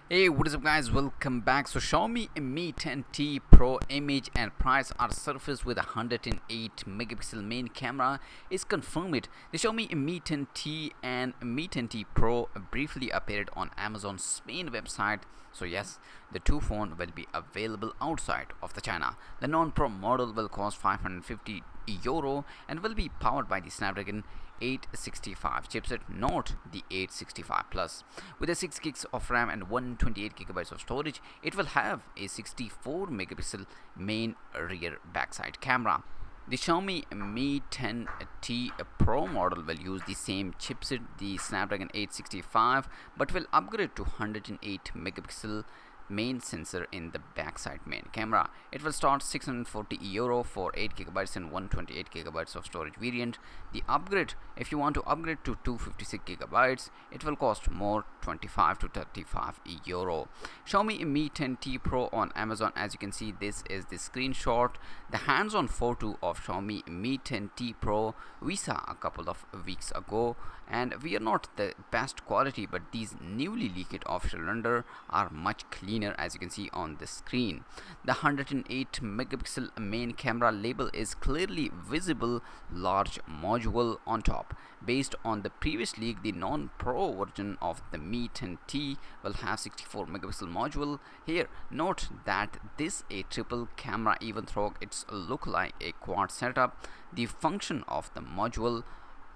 Hey, what is up guys, welcome back. So Xiaomi Mi 10T Pro image and price are surfaced with a 108 megapixel main camera is confirmed. The Xiaomi Mi 10T and Mi 10T Pro briefly appeared on Amazon's Spain website. So yes, the two phones will be available outside of the China. The non-Pro model will cost 550 euro and will be powered by the Snapdragon 865 chipset, not the 865 plus. With a 6 gigs of RAM and 128 gigabytes of storage, it will have a 64 megapixel main rear backside camera. The Xiaomi Mi 10T Pro model will use the same chipset, the Snapdragon 865, but will upgrade to 108 megapixel main sensor in the backside main camera. It will start 640 euro for 8 gigabytes and 128 gigabytes of storage variant. The upgrade, if you want to upgrade to 256 gigabytes, it will cost more, 25 to 35 euro. Xiaomi Mi 10T Pro on Amazon. As you can see, this is the screenshot, the hands-on photo of Xiaomi Mi 10T Pro we saw a couple of weeks ago, and we are not the best quality, but these newly leaked official render are much cleaner, as you can see on the screen. The 108 megapixel main camera label is clearly visible, large module on top. Based on the previous leak, the non-pro version of the Mi 10T will have 64 megapixel module. Here note that this a triple camera, even though it's look like a quad setup. The function of the module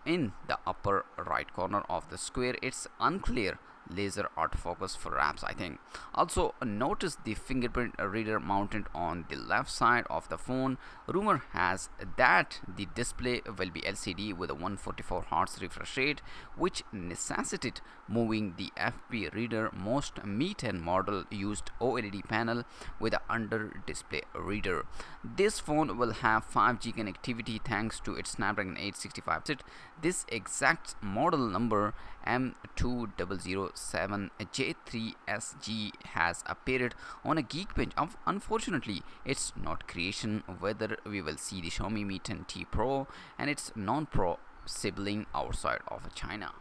in the upper right corner of the square, it's unclear. Laser autofocus for apps, I think. Also notice the fingerprint reader mounted on the left side of the phone. Rumor has that the display will be LCD with a 144 Hz refresh rate, which necessitated moving the FP reader. Most Mi 10 model used OLED panel with an under display reader. This phone will have 5G connectivity thanks to its Snapdragon 865 chip. This exact model number M2007J3SG has appeared on a Geekbench. Unfortunately, it's not creation whether we will see the Xiaomi Mi 10T Pro and its non-pro sibling outside of China.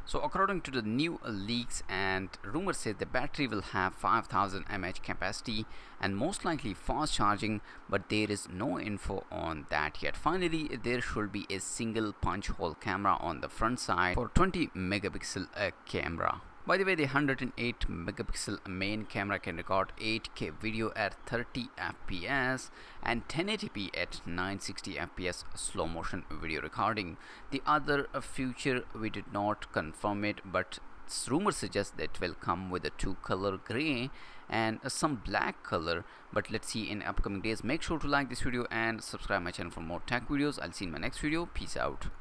So according to the new leaks and rumors, says the battery will have 5000 mAh capacity and most likely fast charging, but there is no info on that yet. Finally, there should be a single punch hole camera on the front side for 20 megapixel camera. By the way, the 108 megapixel main camera can record 8K video at 30 fps and 1080p at 960 fps slow motion video recording. The other feature we did not confirm it, but rumors suggest that it will come with a two color gray and some black color, but let's see in upcoming days. Make sure to like this video and subscribe my channel for more tech videos. I'll see you in my next video. Peace out.